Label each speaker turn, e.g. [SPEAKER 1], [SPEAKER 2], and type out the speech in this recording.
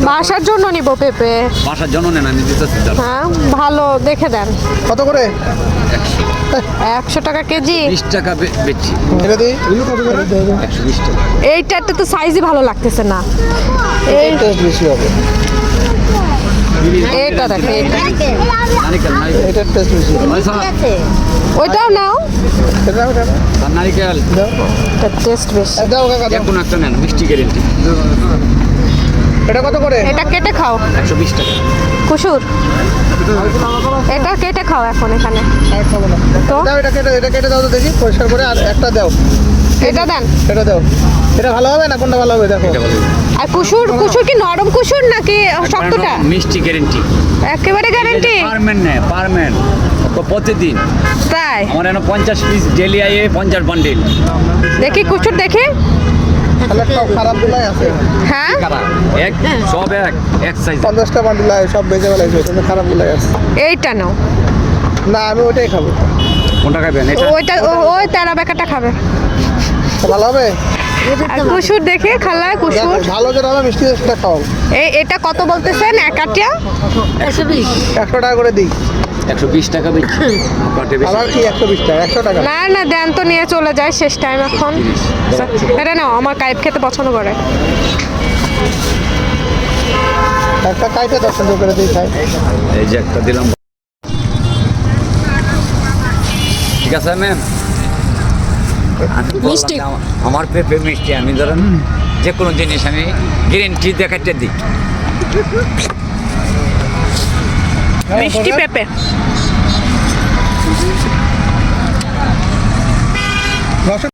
[SPEAKER 1] বাসার জন্য নিব পেঁপে।
[SPEAKER 2] বাসার জন্য নেন, আমি দিতেছি।
[SPEAKER 1] হ্যাঁ, ভালো দেখে দেন।
[SPEAKER 3] কত করে?
[SPEAKER 1] 100 টাকা কেজি।
[SPEAKER 2] 20 টাকা বেচছি।
[SPEAKER 3] এটা দিই। কত করে?
[SPEAKER 2] 120 টাকা।
[SPEAKER 1] এইটাতে তো সাইজই ভালো লাগতেছে না। এই
[SPEAKER 3] টেস্ট বেশি হবে।
[SPEAKER 1] এটা দেখে,
[SPEAKER 2] নারিকেল
[SPEAKER 3] এটার টেস্ট বেশি হবে।
[SPEAKER 1] ওইটাও নাও।
[SPEAKER 3] এটা দাও, এটা দাও।
[SPEAKER 2] আর নারিকেল
[SPEAKER 3] দাও।
[SPEAKER 1] এটার টেস্ট বেশি।
[SPEAKER 3] দাও কাকা দাও।
[SPEAKER 2] কোন একটা নেন, মিষ্টি গ্যারেন্টি।
[SPEAKER 3] এটা কত করে?
[SPEAKER 1] এটা কেটে খাও।
[SPEAKER 2] 120 টাকা।
[SPEAKER 1] কুসুর, এটা কেটে খাও এখন এখানে।
[SPEAKER 3] আর খাবো না।
[SPEAKER 1] তো
[SPEAKER 3] দাও, এটা কেটে দাও তো দেখি পরিষ্কার করে। আর একটা দাও।
[SPEAKER 1] এটা দেন।
[SPEAKER 3] এটা দাও। এটা ভালো হবে না কোনটা ভালো হবে দেখো।
[SPEAKER 2] এটা ভালো।
[SPEAKER 1] আর কুসুর কি নরম কুসুর নাকি শক্তটা?
[SPEAKER 2] মিষ্টি গ্যারেন্টি।
[SPEAKER 1] একেবারে গ্যারান্টি।
[SPEAKER 2] পারমেন্ট নেই, পারমেন্ট। প্রতিদিন
[SPEAKER 1] তাই
[SPEAKER 2] আমার এখানে 50 পিস ডেলি আইয়ে 50 বান্ডিল।
[SPEAKER 1] দেখি কুসুর দেখি।
[SPEAKER 3] কালারটাও খারাপ দিলাই আছে।
[SPEAKER 1] হ্যাঁ,
[SPEAKER 2] কারা এক সব এক সাইজ।
[SPEAKER 3] 50টা বান্ডিল আছে, সব বেজে বেলাইছে, কিন্তু খারাপ দিলাই আছে।
[SPEAKER 1] এইটা নাও।
[SPEAKER 3] না, আমি ওইটাই খাবো।
[SPEAKER 2] কোনটা খাবেন? এটা
[SPEAKER 1] ওইটা ওই তেরা বেকাটা খাবে।
[SPEAKER 3] ভালো হবে।
[SPEAKER 1] আর কুসুর দেখে খালা
[SPEAKER 3] দেখো,
[SPEAKER 1] কুসুর।
[SPEAKER 3] ভালো যেটা হবে মিষ্টি সেটা খাও।
[SPEAKER 1] এটা কত বলতেছেন এক আটিয়া?
[SPEAKER 3] 100 টাকা করে দিই।
[SPEAKER 2] 120 টাকা বেচছি। কটে বেশি।
[SPEAKER 3] আবার কি 120 টাকা? 100 টাকা।
[SPEAKER 1] না না, দেন তো, নিয়ে চলে যায়, শেষ টাইম এখন। এটা নাও, আমার কাইপ খেতে পছন্দ করে।
[SPEAKER 3] একটা কাইটে 10 টাকা করে দিই খাই।
[SPEAKER 2] এই যে একটা দিলাম। ঠিক আছে ম্যাম।
[SPEAKER 1] মিষ্টি।
[SPEAKER 2] আমার পেঁপে মিষ্টি। আমি ধরেন যে কোনো জিনিস আমি গ্যারেন্টি দেখাতে দিই।
[SPEAKER 1] মিষ্টি পেঁপে।
[SPEAKER 3] রসুন